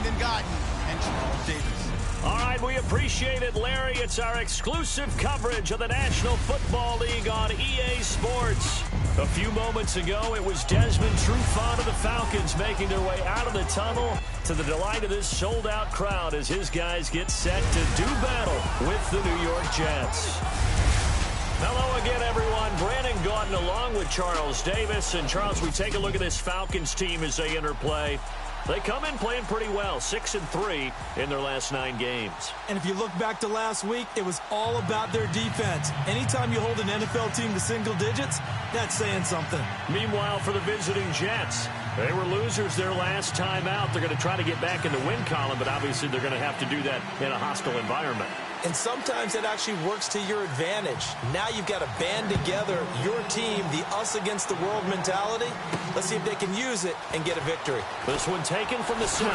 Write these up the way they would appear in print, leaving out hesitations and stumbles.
Brandon Gaudin and Charles Davis. All right, we appreciate it, Larry. It's our exclusive coverage of the National Football League on EA Sports. A few moments ago, it was Desmond Trufant of the Falcons making their way out of the tunnel to the delight of this sold-out crowd as his guys get set to do battle with the New York Jets. Hello again, everyone. Brandon Gaudin along with Charles Davis. And, Charles, we take a look at this Falcons team as they interplay. They come in playing pretty well, 6-3 in their last 9 games. And if you look back to last week, it was all about their defense. Anytime you hold an NFL team to single digits, that's saying something. Meanwhile, for the visiting Jets, they were losers their last time out. They're going to try to get back in the win column, but obviously they're going to have to do that in a hostile environment. And sometimes that actually works to your advantage. Now you've got to band together your team, the us against the world mentality. Let's see if they can use it and get a victory. This one taken from the 7.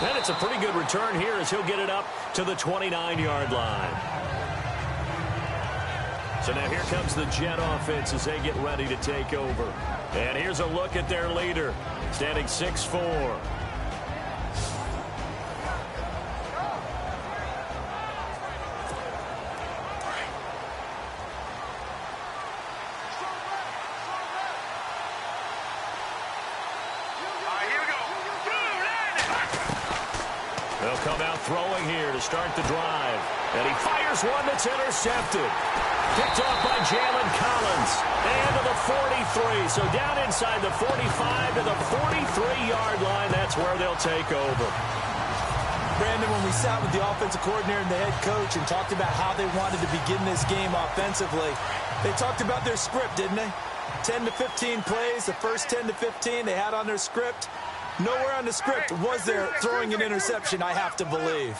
And it's a pretty good return here as he'll get it up to the 29-yard line. So now here comes the Jet offense as they get ready to take over. And here's a look at their leader, standing 6'4". They'll come out throwing here to start the drive. And he fires one that's intercepted. Picked off by Jalen Collins. And to the 43. So down inside the 45 to the 43-yard line. That's where they'll take over. Brandon, when we sat with the offensive coordinator and the head coach and talked about how they wanted to begin this game offensively, they talked about their script, didn't they? 10 to 15 plays, the first 10 to 15 they had on their script. Nowhere on the script was there throwing an interception, I have to believe.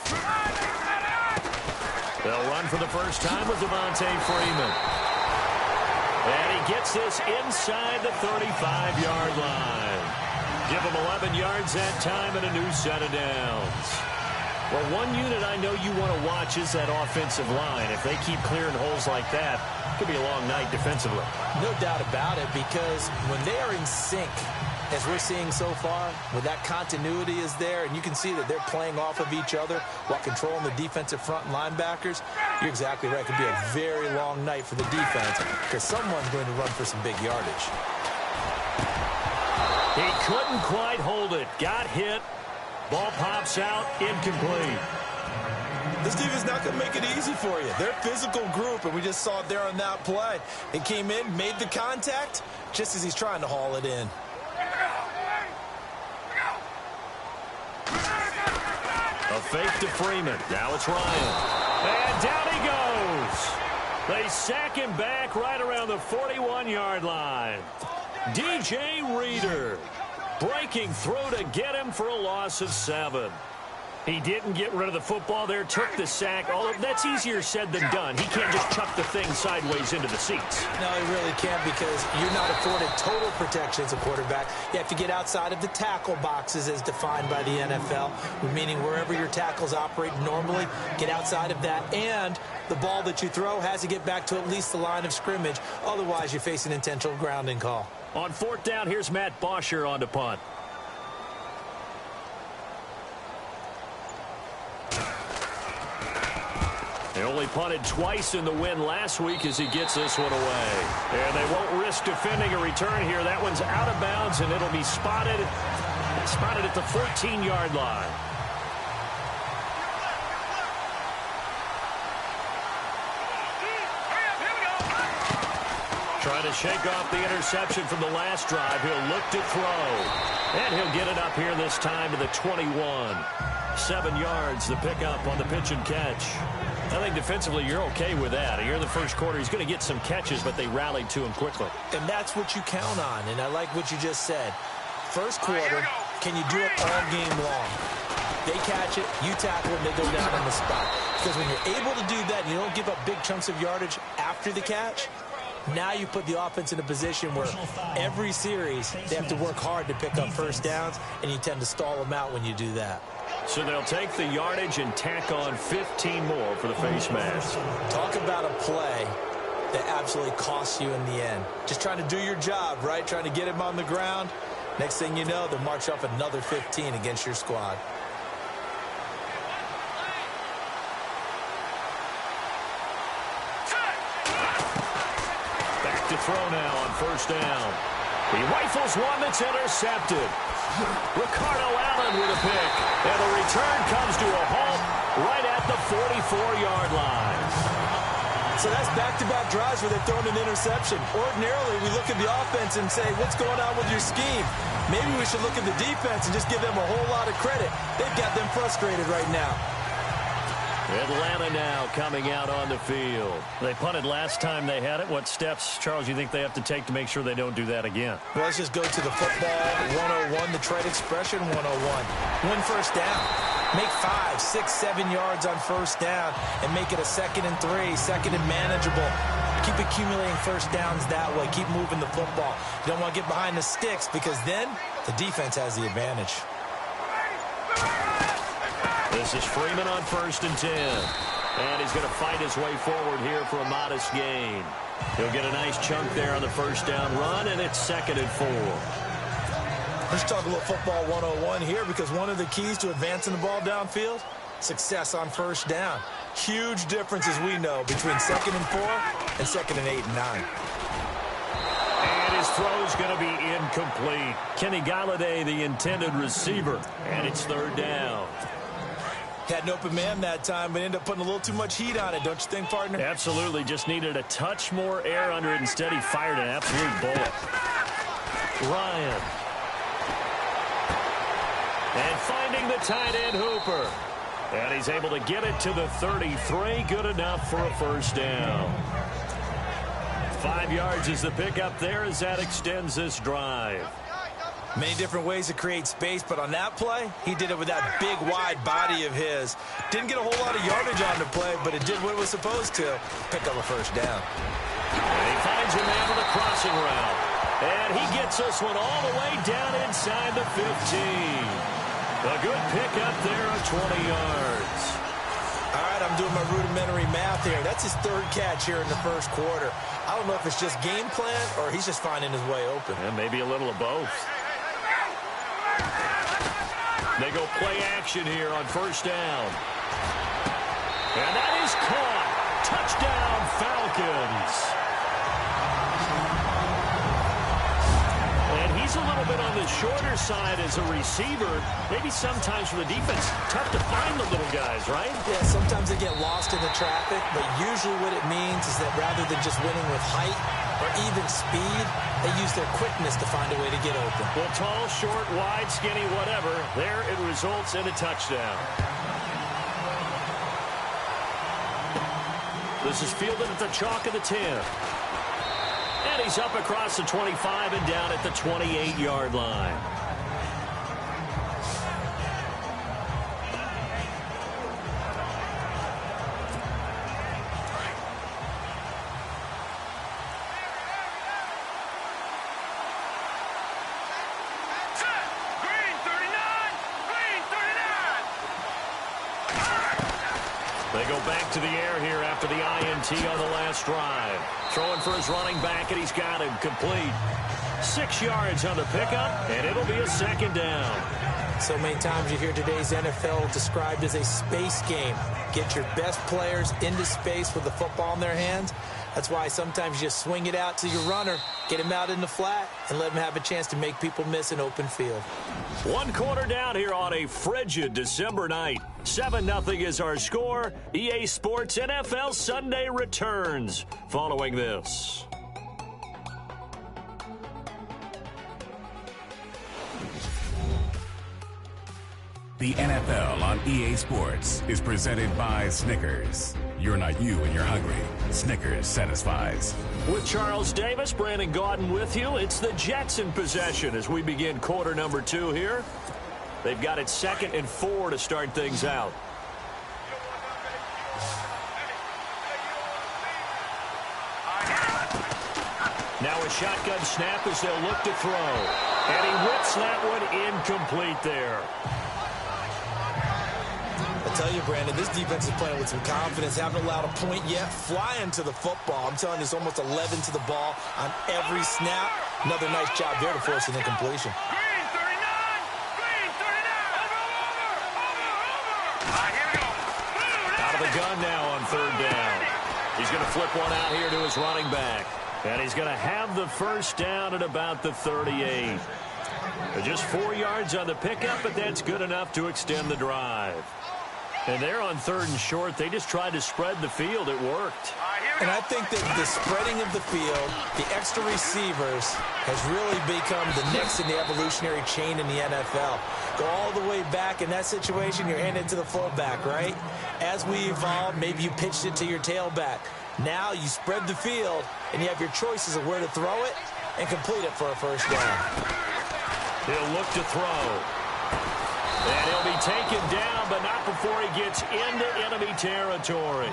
They'll run for the first time with Devontae Freeman. And he gets this inside the 35-yard line. Give him 11 yards that time and a new set of downs. Well, one unit I know you want to watch is that offensive line. If they keep clearing holes like that, it could be a long night defensively. No doubt about it, because when they are in sync, as we're seeing so far, where that continuity is there, and you can see that they're playing off of each other while controlling the defensive front linebackers, you're exactly right. It could be a very long night for the defense because someone's going to run for some big yardage. He couldn't quite hold it. Got hit. Ball pops out. Incomplete. This team is not going to make it easy for you. They're a physical group, and we just saw it there on that play. It came in, made the contact, just as he's trying to haul it in. A fake to Freeman. Now it's Ryan. And down he goes. They sack him back right around the 41-yard line. DJ Reader breaking through to get him for a loss of 7. He didn't get rid of the football there, took the sack. Although that's easier said than done. He can't just chuck the thing sideways into the seats. No, he really can't, because you're not afforded total protection as a quarterback. You have to get outside of the tackle boxes as defined by the NFL, meaning wherever your tackles operate normally, get outside of that. And the ball that you throw has to get back to at least the line of scrimmage. Otherwise, you face an intentional grounding call. On 4th down, here's Matt Bosher on to punt. They only punted twice in the win last week as he gets this one away. And they won't risk defending a return here. That one's out of bounds, and it'll be spotted at the 14-yard line. Trying to shake off the interception from the last drive. He'll look to throw. And he'll get it up here this time to the 21. 7 yards, the pickup on the pitch and catch. I think defensively you're okay with that. Here in the first quarter, he's going to get some catches, but they rallied to him quickly. And that's what you count on, and I like what you just said. First quarter, can you do it all game long? They catch it, you tackle it, and they go down on the spot. Because when you're able to do that and you don't give up big chunks of yardage after the catch, now you put the offense in a position where every series they have to work hard to pick up first downs, and you tend to stall them out when you do that. So they'll take the yardage and tack on 15 more for the face mask. Talk about a play that absolutely costs you in the end. Just trying to do your job, right? Trying to get him on the ground. Next thing you know, they'll march off another 15 against your squad. throw now on first down. He rifles one that's intercepted. Ricardo Allen with a pick. And the return comes to a halt right at the 44-yard line. So that's back-to-back drives where they're throwing an interception. Ordinarily, we look at the offense and say, what's going on with your scheme? Maybe we should look at the defense and just give them a whole lot of credit. They've got them frustrated right now. Atlanta now coming out on the field. They punted last time they had it. What steps, Charles, you think they have to take to make sure they don't do that again? Well, let's just go to the football 101, the trade expression 101. Win first down. Make 5, 6, 7 yards on first down and make it a 2nd and 3, second and manageable. Keep accumulating first downs that way. Keep moving the football. You don't want to get behind the sticks because then the defense has the advantage. This is Freeman on 1st and 10. And he's going to fight his way forward here for a modest gain. He'll get a nice chunk there on the first down run, and it's 2nd and 4. Let's talk a little football 101 here because one of the keys to advancing the ball downfield, success on first down. Huge difference, as we know, between 2nd and 4 and 2nd and 8 and 9. And his throw's going to be incomplete. Kenny Galladay, the intended receiver, and it's 3rd down. Had an open man that time, but ended up putting a little too much heat on it, don't you think, partner? Absolutely. Just needed a touch more air under it. Instead, he fired an absolute bullet. Ryan. And finding the tight end, Hooper. And he's able to get it to the 33. Good enough for a first down. 5 yards is the pickup there as that extends this drive. Many different ways to create space, but on that play, he did it with that big, wide body of his. Didn't get a whole lot of yardage on the play, but it did what it was supposed to. Pick up a first down. And he finds a man with a crossing route. And he gets this one all the way down inside the 15. A good pickup there of 20 yards. All right, I'm doing my rudimentary math here. That's his 3rd catch here in the 1st quarter. I don't know if it's just game plan or he's just finding his way open. And maybe a little of both. They go play action here on first down. And that is caught. Touchdown, Falcons. And he's a little bit on the shorter side as a receiver. Maybe sometimes for the defense, tough to find the little guys, right? Yeah, sometimes they get lost in the traffic, but usually what it means is that rather than just winning with height or even speed, they use their quickness to find a way to get open. Well, tall, short, wide, skinny, whatever, there it results in a touchdown. This is fielded at the chalk of the 10. And he's up across the 25 and down at the 28-yard line. They go back to the air here after the INT on the last drive. Throwing for his running back, and he's got him complete. 6 yards on the pickup, and it'll be a 2nd down. So many times you hear today's NFL described as a space game. Get your best players into space with the football in their hands. That's why sometimes you just swing it out to your runner, get him out in the flat, and let him have a chance to make people miss an open field. 1 quarter down here on a frigid December night. 7-0 is our score. EA Sports NFL Sunday returns following this. The NFL on EA Sports is presented by Snickers. You're not you when you're hungry. Snickers satisfies. With Charles Davis, Brandon Gaudin with you. It's the Jets in possession as we begin quarter number 2 here. They've got it 2nd and 4 to start things out. Now a shotgun snap as they'll look to throw. And he whips that one incomplete there. I tell you, Brandon, this defense is playing with some confidence. Haven't allowed a point yet. Flying to the football. I'm telling you, it's almost 11 to the ball on every snap. Another nice job there to force an incompletion. Out of the gun now on 3rd down. He's going to flip one out here to his running back. And he's going to have the first down at about the 38. Just 4 yards on the pickup, but that's good enough to extend the drive. And they're on 3rd and short. They just tried to spread the field. It worked. And I think that the spreading of the field, the extra receivers, has really become the next in the evolutionary chain in the NFL. Go all the way back in that situation, you're handed to the fullback, right? As we evolve, maybe you pitched it to your tailback. Now you spread the field, and you have your choices of where to throw it and complete it for a first down. He'll look to throw. And he'll be taken down, but not before he gets into enemy territory.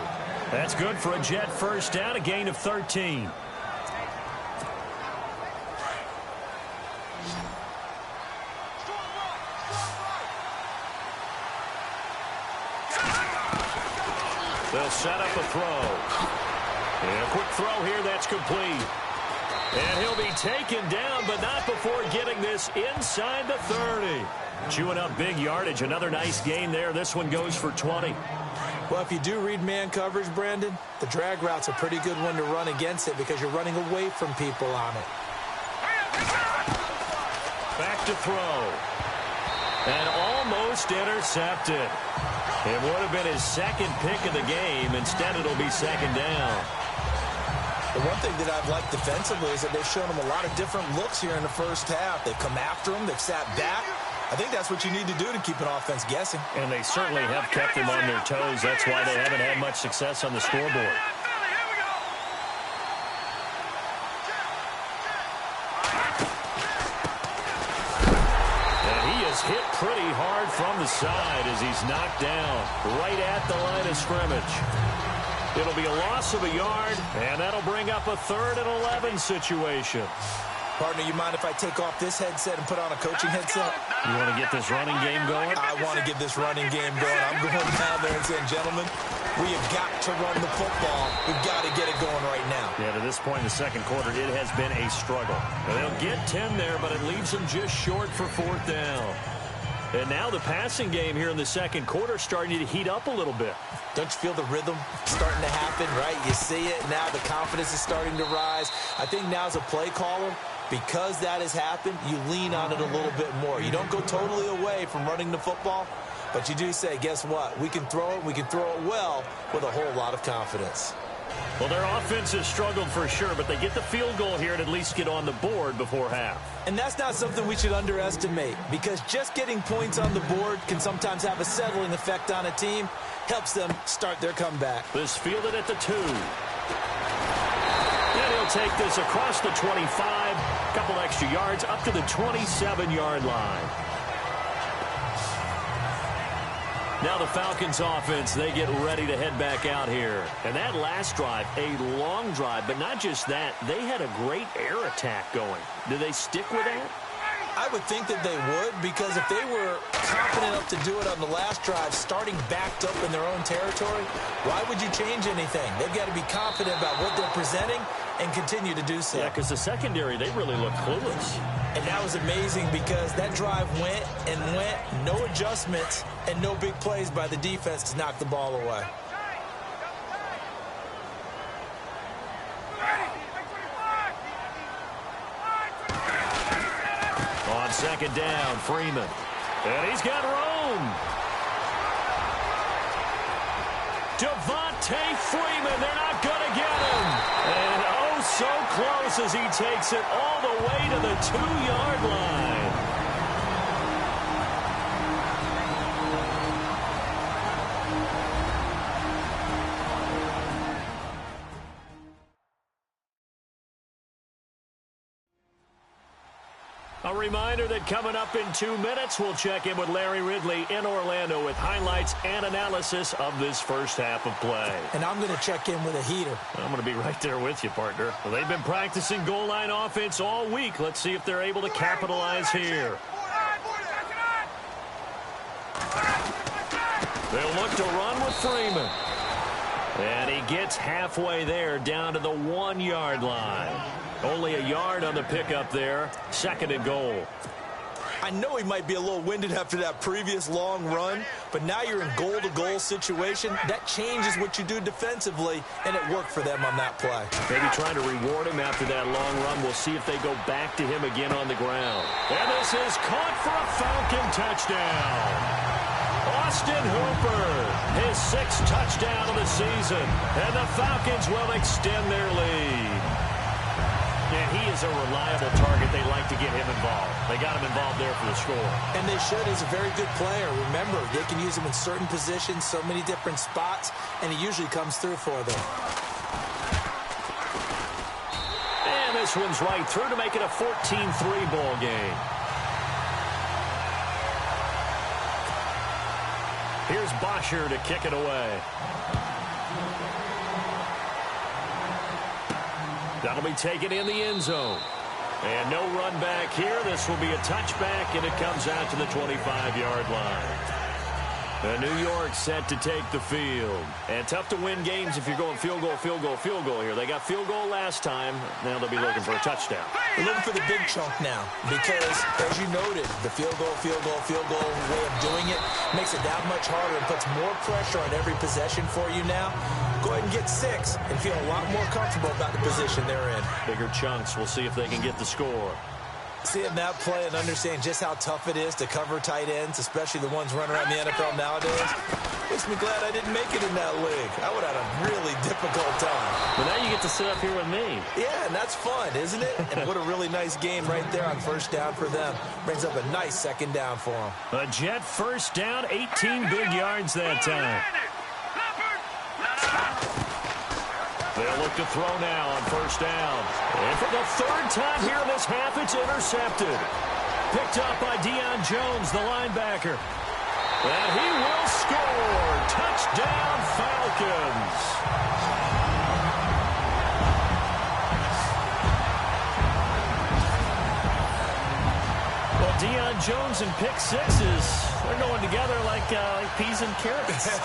That's good for a Jet first down, a gain of 13. They'll set up a throw. And a quick throw here, that's complete. And he'll be taken down, but not before getting this inside the 30. Chewing up big yardage. Another nice gain there. This one goes for 20. Well, if you do read man coverage, Brandon, the drag route's a pretty good one to run against it because you're running away from people on it. Back to throw. And almost intercepted. It would have been his second pick of the game. Instead, it'll be second down. The one thing that I've liked defensively is that they've shown him a lot of different looks here in the first half. They've come after him. They've sat back. I think that's what you need to do to keep an offense guessing. And they certainly have kept them on their toes. That's why they haven't had much success on the scoreboard. And he is hit pretty hard from the side as he's knocked down right at the line of scrimmage. It'll be a loss of a yard, and that'll bring up a 3rd and 11 situation. Partner, you mind if I take off this headset and put on a coaching headset? You want to get this running game going? I want to get this running game going. I'm going down there and saying, gentlemen, we have got to run the football. We've got to get it going right now. Yeah, to this point in the second quarter, it has been a struggle. They'll get 10 there, but it leaves them just short for 4th down. And now the passing game here in the second quarter starting to heat up a little bit. Don't you feel the rhythm starting to happen, right? You see it now. The confidence is starting to rise. I think now as a play caller, because that has happened, you lean on it a little bit more. You don't go totally away from running the football, but you do say, guess what? We can throw it. We can throw it well with a whole lot of confidence. Well, their offense has struggled for sure, but they get the field goal here and at least get on the board before half. And that's not something we should underestimate, because just getting points on the board can sometimes have a settling effect on a team. Helps them start their comeback. This fielded at the 2. And he'll take this across the 25, a couple extra yards up to the 27-yard line. Now the Falcons offense, they get ready to head back out here. And that last drive, a long drive, but not just that, they had a great air attack going. Do they stick with that? I would think that they would, because if they were confident enough to do it on the last drive, starting backed up in their own territory, why would you change anything? They've got to be confident about what they're presenting and continue to do so. Yeah, because the secondary, they really look clueless. And that was amazing because that drive went and went, no adjustments, and no big plays by the defense to knock the ball away. On second down, Freeman. And he's got room. Devontae Freeman, they're not going to get him. And oh, so close as he takes it all the way to the 2-yard line. A reminder that coming up in 2 minutes, we'll check in with Larry Ridley in Orlando with highlights and analysis of this first half of play. And I'm going to check in with a heater. I'm going to be right there with you, partner. Well, they've been practicing goal line offense all week. Let's see if they're able to capitalize here. They'll look to run with Freeman. And he gets halfway there down to the 1-yard line. Only a yard on the pickup there. 2nd and goal. I know he might be a little winded after that previous long run, but now you're in goal-to-goal situation. That changes what you do defensively, and it worked for them on that play. Maybe trying to reward him after that long run. We'll see if they go back to him again on the ground. And this is caught for a Falcon touchdown. Austin Hooper, his 6th touchdown of the season, and the Falcons will extend their lead. And he is a reliable target. They like to get him involved. They got him involved there for the score. And they should. He's a very good player. Remember, they can use him in certain positions, so many different spots, and he usually comes through for them. And this one's right through to make it a 14-3 ball game. Here's Bosher to kick it away. That'll be taken in the end zone. And no run back here. This will be a touchback, and it comes out to the 25-yard line. New York set to take the field. And tough to win games if you're going field goal, field goal, field goal here. They got field goal last time. Now they'll be looking for a touchdown. They're looking for the big chunk now because, as you noted, the field goal way of doing it makes it that much harder and puts more pressure on every possession for you now. Go ahead and get 6 and feel a lot more comfortable about the position they're in. Bigger chunks. We'll see if they can get the score. Seeing that play and understanding just how tough it is to cover tight ends, especially the ones running around the NFL nowadays, makes me glad I didn't make it in that league. I would have had a really difficult time. But now you get to sit up here with me. Yeah, and that's fun, isn't it? And what a really nice game right there on first down for them. Brings up a nice second down for them. A Jet first down, 18 big yards that time. They'll look to throw now on first down. And for the 3rd time here in this half, it's intercepted. Picked up by Deion Jones, the linebacker. And he will score. Touchdown, Falcons. Well, Deion Jones and pick sixes, they're going together like peas and carrots.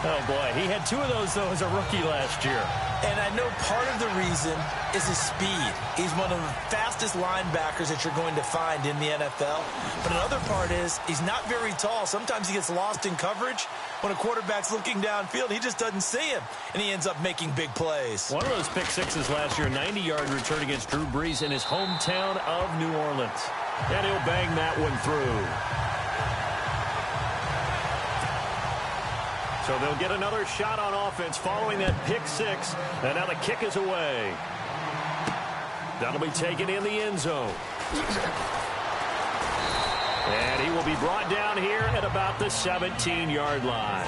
Oh, boy. He had 2 of those, though, as a rookie last year. And I know part of the reason is his speed. He's one of the fastest linebackers that you're going to find in the NFL. But another part is he's not very tall. Sometimes he gets lost in coverage. When a quarterback's looking downfield, he just doesn't see him, and he ends up making big plays. One of those pick sixes last year, 90-yard return against Drew Brees in his hometown of New Orleans. And he'll bang that one through. So they'll get another shot on offense following that pick six. And now the kick is away. That'll be taken in the end zone. And he will be brought down here at about the 17-yard line.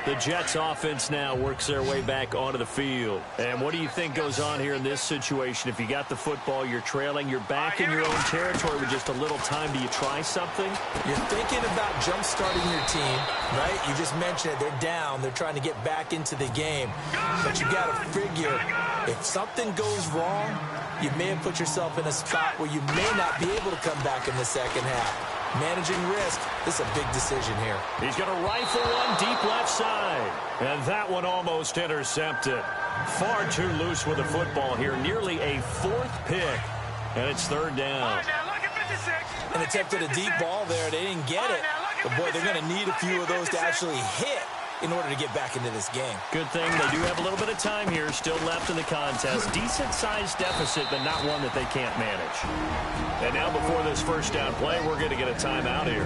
The Jets offense now works their way back onto the field. And what do you think goes on here in this situation? If you got the football, you're trailing, you're back in your own territory with just a little time. Do you try something? You're thinking about jump-starting your team, right? You just mentioned it. They're down. They're trying to get back into the game. But you got to figure, if something goes wrong, you may have put yourself in a spot where you may not be able to come back in the second half. Managing risk, this is a big decision here. He's going to rifle one deep left side. And that one almost intercepted. Far too loose with the football here. Nearly a 4th pick. And it's 3rd down. And attempted a deep ball there. They didn't get it. But, boy, they're going to need a few of those to actually hit in order to get back into this game. Good thing they do have a little bit of time here still left in the contest. Decent-sized deficit, but not one that they can't manage. And now before this first down play, we're going to get a timeout here,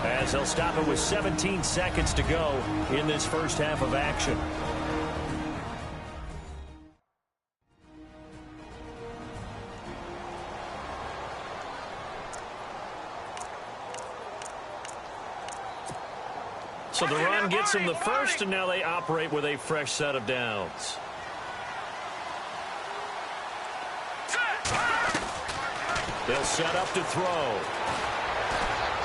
as they'll stop it with 17 seconds to go in this first half of action. So the run gets them the first, and now they operate with a fresh set of downs. They'll set up to throw.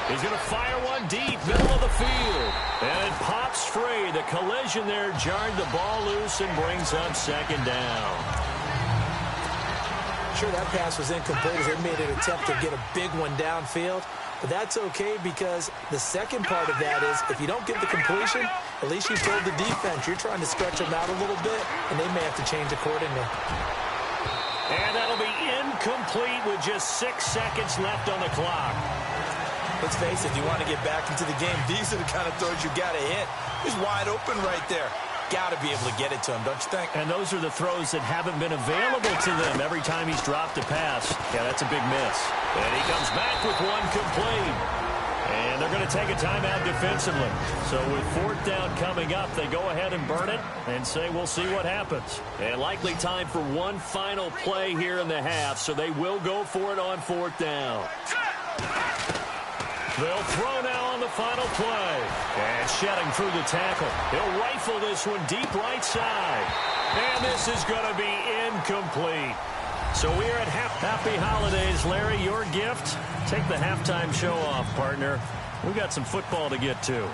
He's going to fire one deep, middle of the field. And it pops free. The collision there jarred the ball loose and brings up 2nd down. Sure, that pass was incomplete as they made an attempt to get a big one downfield. But that's okay because the second part of that is if you don't get the completion, at least you've told the defense you're trying to stretch them out a little bit, and they may have to change accordingly. And that'll be incomplete with just 6 seconds left on the clock. Let's face it, if you want to get back into the game, these are the kind of throws you got to hit. He's wide open right there. Got to be able to get it to him, don't you think? And those are the throws that haven't been available to them every time he's dropped a pass. Yeah, that's a big miss. And he comes back with one complete. And they're going to take a timeout defensively. So with 4th down coming up, they go ahead and burn it and say we'll see what happens. And likely time for one final play here in the half, so they will go for it on 4th down. They'll throw now on the final play. And shedding through the tackle. He'll rifle this one deep right side. And this is going to be incomplete. So we are at Happy Holidays, Larry. Your gift? Take the halftime show off, partner. We've got some football to get to.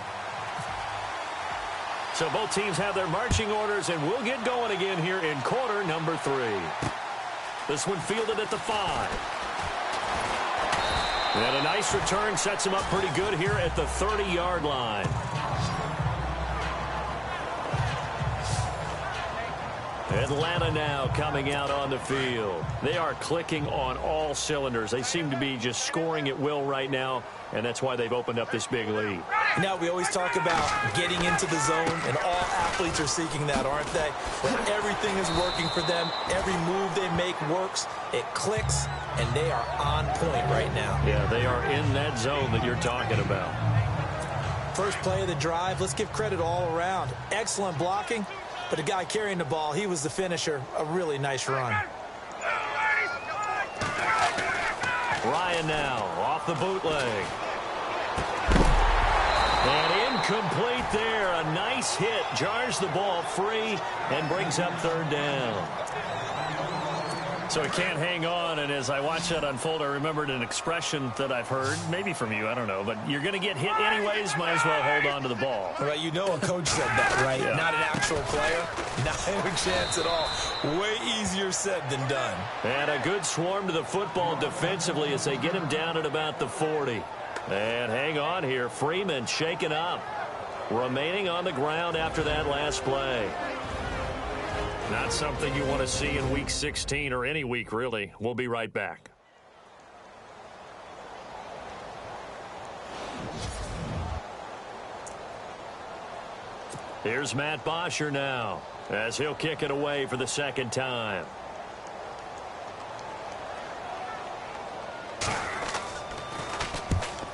So both teams have their marching orders, and we'll get going again here in quarter number 3. This one fielded at the 5. And a nice return sets him up pretty good here at the 30-yard line. Atlanta now coming out on the field. They are clicking on all cylinders. They seem to be just scoring at will right now, and that's why they've opened up this big lead. Now, we always talk about getting into the zone, and all athletes are seeking that, aren't they? When everything is working for them, every move they make works, it clicks, and they are on point right now. Yeah, they are in that zone that you're talking about. First play of the drive, let's give credit all around. Excellent blocking, but the guy carrying the ball, he was the finisher. A really nice run. Ryan now off the bootleg. And incomplete there. A nice hit. Jars the ball free and brings up 3rd down. So he can't hang on, and as I watched that unfold, I remembered an expression that I've heard, maybe from you, I don't know, but you're going to get hit anyways, might as well hold on to the ball. Right, you know a coach said that, right? Yeah. Not an actual player. Not a chance at all. Way easier said than done. And a good swarm to the football defensively as they get him down at about the 40. And hang on here, Freeman shaken up, remaining on the ground after that last play. Not something you want to see in Week 16 or any week, really. We'll be right back. Here's Matt Bosher now, as he'll kick it away for the 2nd time.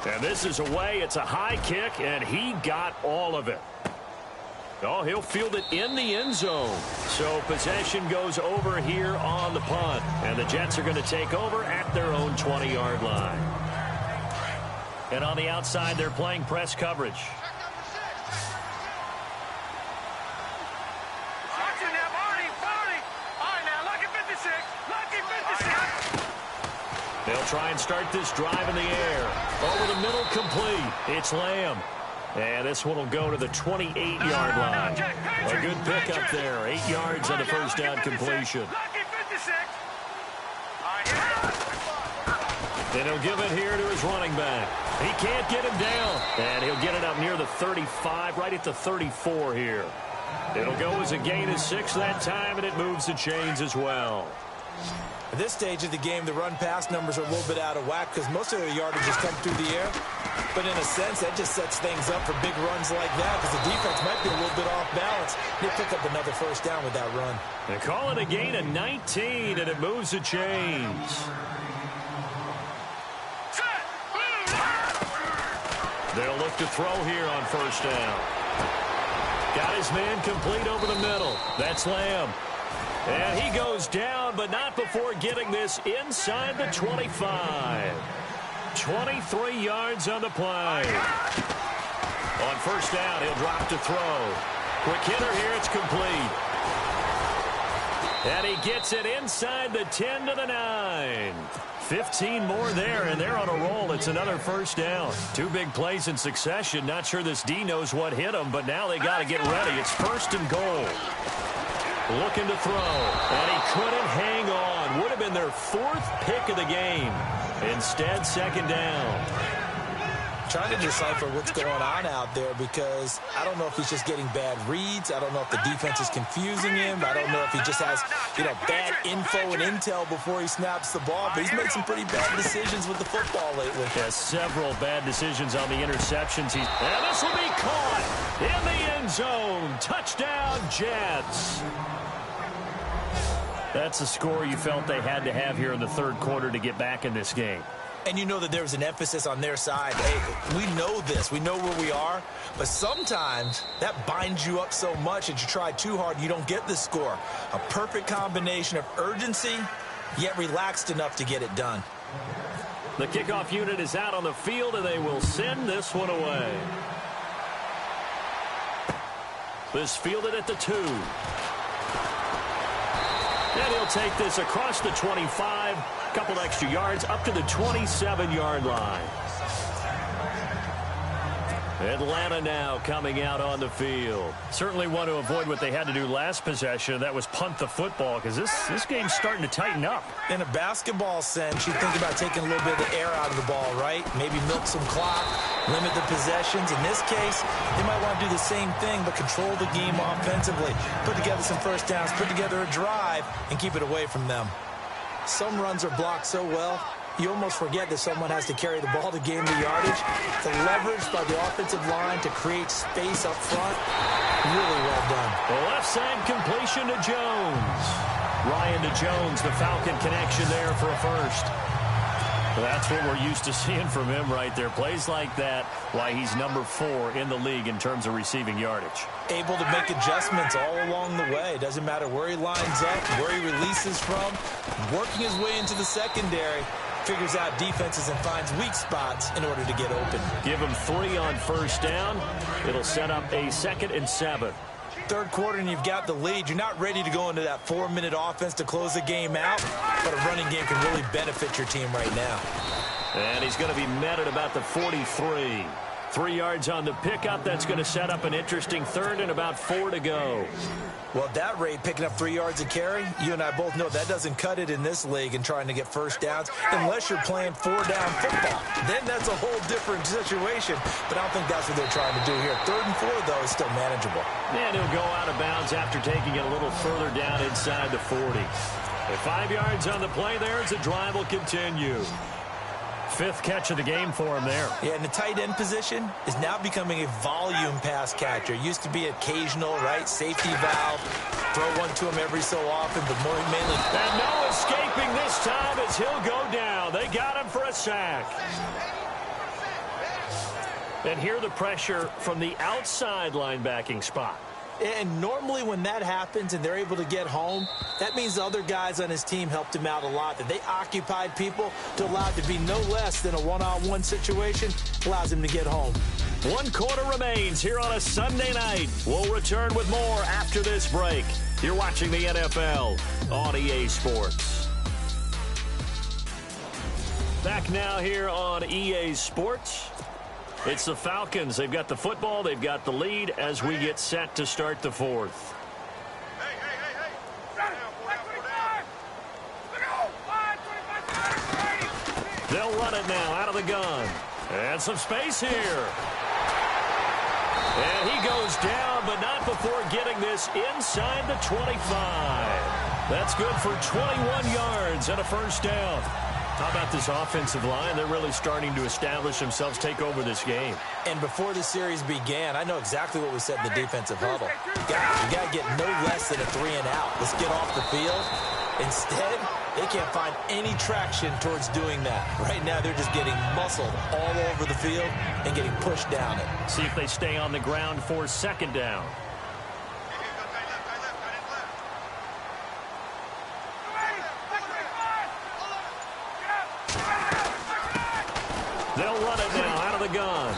And this is away. It's a high kick, and he got all of it. Oh, he'll field it in the end zone. So possession goes over here on the punt. And the Jets are going to take over at their own 20-yard line. And on the outside, they're playing press coverage. They'll try and start this drive in the air. Over the middle, complete. It's Lamb. And this one will go to the 28-yard line. A good pickup there. 8 yards on the first down completion. And he'll give it here to his running back. He can't get him down. And he'll get it up near the 35, right at the 34 here. It'll go as a gain of 6 that time, and it moves the chains as well. At this stage of the game, the run-pass numbers are a little bit out of whack because most of their yardage just come through the air. But in a sense, that just sets things up for big runs like that because the defense might be a little bit off balance. They pick up another first down with that run. They call it a gain of 19, and it moves the chains. They'll look to throw here on first down. Got his man complete over the middle. That's Lamb. And he goes down, but not before getting this inside the 25. 23 yards on the play. On first down, he'll drop to throw. Quick hitter here, it's complete. And he gets it inside the 10 to the 9. 15 more there, and they're on a roll. It's another first down. 2 big plays in succession. Not sure this D knows what hit him, but now they got to get ready. It's 1st and goal. Looking to throw, and he couldn't hang on. Would have been their 4th pick of the game. Instead, 2nd down. trying to decipher what's going on out there because I don't know if he's just getting bad reads. I don't know if the defense is confusing him. I don't know if he just has, bad info and intel before he snaps the ball. But he's made some pretty bad decisions with the football lately. Yeah, several bad decisions on the interceptions. And this will be caught in the end zone. Touchdown, Jets. That's the score you felt they had to have here in the third quarter to get back in this game. And you know that there was an emphasis on their side. Hey, we know this. We know where we are. But sometimes that binds you up so much that you try too hard, you don't get the score. A perfect combination of urgency, yet relaxed enough to get it done. The kickoff unit is out on the field, and they will send this one away. This fielded at the 2. And he'll take this across the 25, a couple extra yards, up to the 27-yard line. Atlanta now coming out on the field. Certainly want to avoid what they had to do last possession. That was punt the football, because this game's starting to tighten up. In a basketball sense, you think about taking a little bit of the air out of the ball, right? Maybe milk some clock, limit the possessions. In this case, they might want to do the same thing, but control the game offensively. Put together some first downs, put together a drive, and keep it away from them. Some runs are blocked so well, you almost forget that someone has to carry the ball to gain the yardage. The leverage by the offensive line to create space up front, really well done. The left side completion to Jones. Ryan to Jones, the Falcon connection there for a first. That's what we're used to seeing from him right there. Plays like that, why he's number 4 in the league in terms of receiving yardage. Able to make adjustments all along the way. Doesn't matter where he lines up, where he releases from. Working his way into the secondary. Figures out defenses and finds weak spots in order to get open. Give him 3 on first down. It'll set up a 2nd and 7. Third quarter and you've got the lead. You're not ready to go into that 4-minute offense to close the game out, but a running game can really benefit your team right now. And he's going to be met at about the 43. 3 yards on the pickup. That's going to set up an interesting third and about 4 to go. Well, at that rate, picking up 3 yards a carry, you and I both know that doesn't cut it in this league and trying to get first downs unless you're playing 4-down football. Then that's a whole different situation, but I don't think that's what they're trying to do here. 3rd and 4, though, is still manageable. And he'll go out of bounds after taking it a little further down inside the 40. At 5 yards on the play there as the drive will continue. 5th catch of the game for him there. Yeah, and the tight end position is now becoming a volume pass catcher. Used to be occasional, right? Safety valve. Throw one to him every so often, but more mainly. And no escaping this time as he'll go down. They got him for a sack. And here the pressure from the outside linebacking spot. And normally when that happens and they're able to get home, that means the other guys on his team helped him out a lot. That they occupied people to allow it to be no less than a one-on-one situation allows him to get home. 1 quarter remains here on a Sunday night. We'll return with more after this break. You're watching the NFL on EA Sports. Back now here on EA Sports. It's the Falcons. They've got the football. They've got the lead as we get set to start the 4th. They'll run it now out of the gun. And some space here. And he goes down, but not before getting this inside the 25. That's good for 21 yards and a first down. How about this offensive line? They're really starting to establish themselves, take over this game. And before the series began, I know exactly what we said in the defensive huddle. Guys, we got to get no less than a 3-and-out. Let's get off the field. Instead, they can't find any traction towards doing that. Right now, they're just getting muscled all over the field and getting pushed down it. See if they stay on the ground for 2nd down. They'll run it now out of the gun.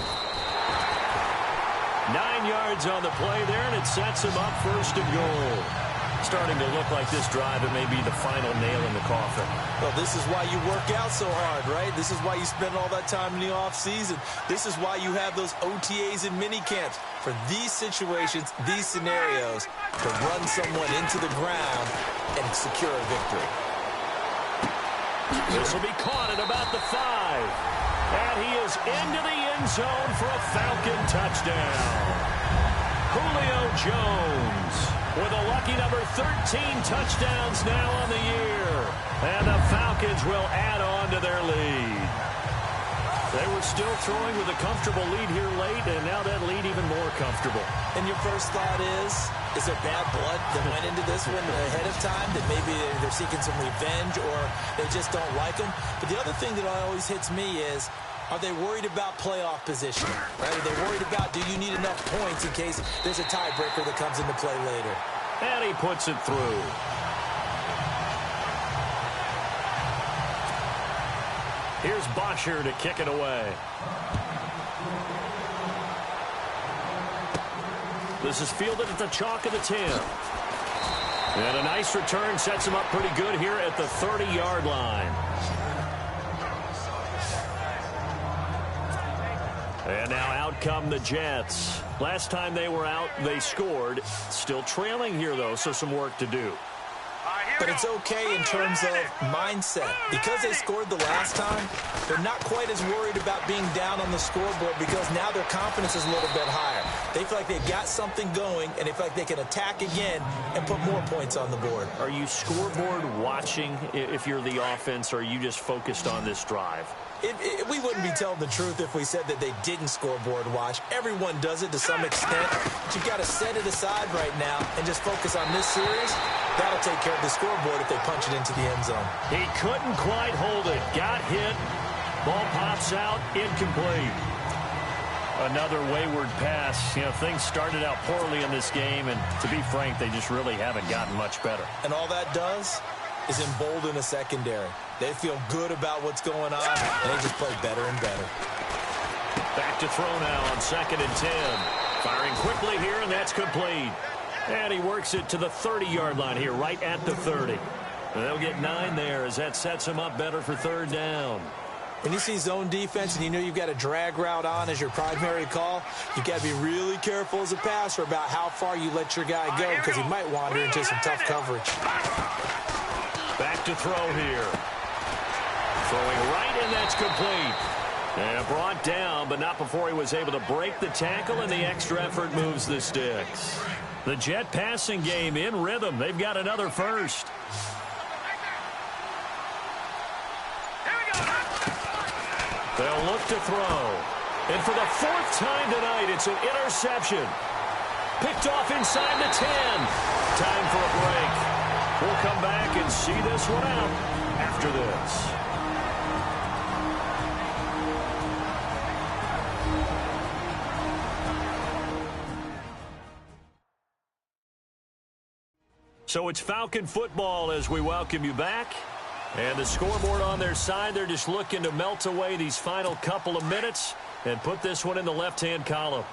9 yards on the play there, and it sets him up 1st and goal. Starting to look like this drive, it may be the final nail in the coffin. Well, this is why you work out so hard, right? This is why you spend all that time in the offseason. This is why you have those OTAs and mini camps. For these situations, these scenarios, to run someone into the ground and secure a victory. This will be caught at about the 5. And he is into the end zone for a Falcon touchdown. Julio Jones with a lucky number 13 touchdowns now on the year. And the Falcons will add on to their lead. They were still throwing with a comfortable lead here late, and now that lead even more comfortable. And your first thought is there bad blood that went into this one ahead of time, that maybe they're seeking some revenge or they just don't like them? But the other thing that always hits me is, are they worried about playoff position? Right? Are they worried about, do you need enough points in case there's a tiebreaker that comes into play later? And he puts it through. Here's Bosher to kick it away. This is fielded at the chalk of the 10. And a nice return sets him up pretty good here at the 30-yard line. And now out come the Jets. Last time they were out, they scored. Still trailing here, though, so some work to do. But it's okay in terms of mindset. Because they scored the last time, they're not quite as worried about being down on the scoreboard because now their confidence is a little bit higher. They feel like they've got something going, and they feel like they can attack again and put more points on the board. Are you scoreboard watching if you're the offense, or are you just focused on this drive? We wouldn't be telling the truth if we said that they didn't scoreboard watch. Everyone does it to some extent. But you've got to set it aside right now and just focus on this series. That'll take care of the scoreboard if they punch it into the end zone. He couldn't quite hold it. Got hit. Ball pops out. Incomplete. Another wayward pass. You know, things started out poorly in this game, and to be frank, they just really haven't gotten much better. And all that does is embolden a secondary. They feel good about what's going on, and they just play better and better. Back to throw now on 2nd and 10. Firing quickly here, and that's complete. And he works it to the 30-yard line here, right at the 30. And they'll get 9 there as that sets him up better for 3rd down. When you see zone defense and you know you've got a drag route on as your primary call, you've got to be really careful as a passer about how far you let your guy go because he might wander into some tough coverage. Back to throw here. Throwing right, and that's complete. And brought down, but not before he was able to break the tackle, and the extra effort moves the sticks. The Jet passing game in rhythm. They've got another first. They'll look to throw. And for the 4th time tonight, it's an interception. Picked off inside the 10. Time for a break. We'll come back and see this one out after this. So it's Falcon football as we welcome you back. And the scoreboard on their side, they're just looking to melt away these final couple of minutes and put this one in the left-hand column.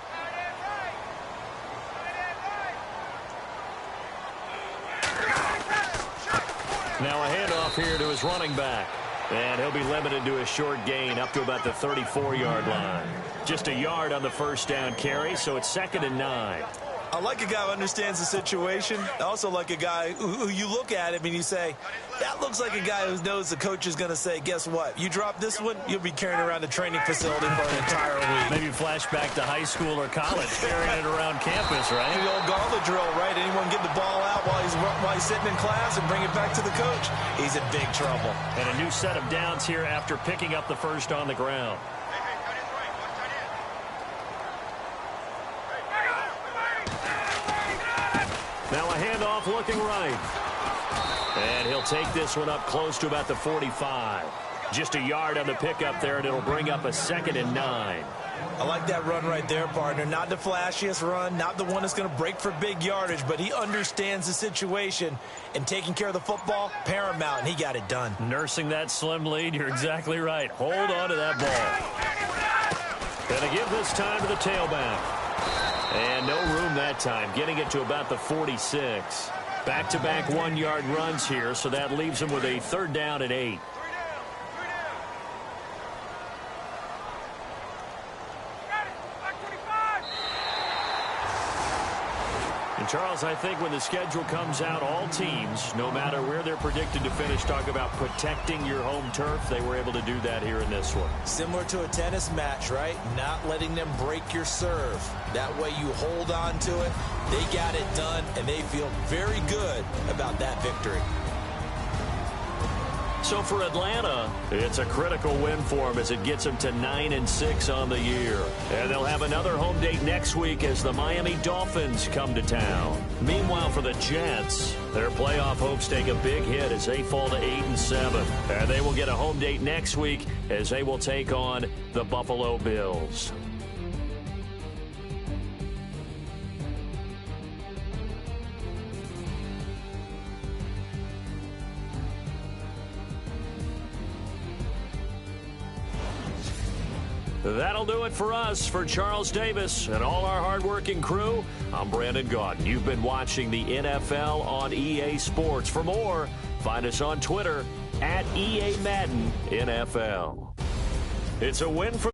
Now a handoff here to his running back. And he'll be limited to a short gain up to about the 34-yard line. Just a yard on the first down carry, so it's 2nd and 9. I like a guy who understands the situation. I also like a guy who you look at him and you say, that looks like a guy who knows the coach is going to say, guess what? You drop this one, you'll be carrying around the training facility for an entire week. Maybe flashback to high school or college, carrying it around campus, right? The old gauntlet drill, right? Anyone get the ball out while he's sitting in class and bring it back to the coach? He's in big trouble. And a new set of downs here after picking up the first on the ground. Now a handoff looking right. And he'll take this one up close to about the 45. Just a yard on the pickup there, and it'll bring up a 2nd and 9. I like that run right there, partner. Not the flashiest run, not the one that's going to break for big yardage, but he understands the situation, and taking care of the football, paramount, and he got it done. Nursing that slim lead, you're exactly right. Hold on to that ball. And to give this time to the tailback. And no room that time, getting it to about the 46. Back-to-back 1-yard runs here, so that leaves him with a 3rd down at 8. And Charles, I think when the schedule comes out, all teams, no matter where they're predicted to finish, talk about protecting your home turf. They were able to do that here in this one. Similar to a tennis match, right? Not letting them break your serve. That way you hold on to it. They got it done, and they feel very good about that victory. So for Atlanta, it's a critical win for them as it gets them to 9-6 on the year. And they'll have another home date next week as the Miami Dolphins come to town. Meanwhile, for the Jets, their playoff hopes take a big hit as they fall to 8-7. And they will get a home date next week as they will take on the Buffalo Bills. That'll do it for us. For Charles Davis and all our hardworking crew, I'm Brandon Gaudin. You've been watching the NFL on EA Sports. For more, find us on Twitter @EA Madden NFL. It's a win for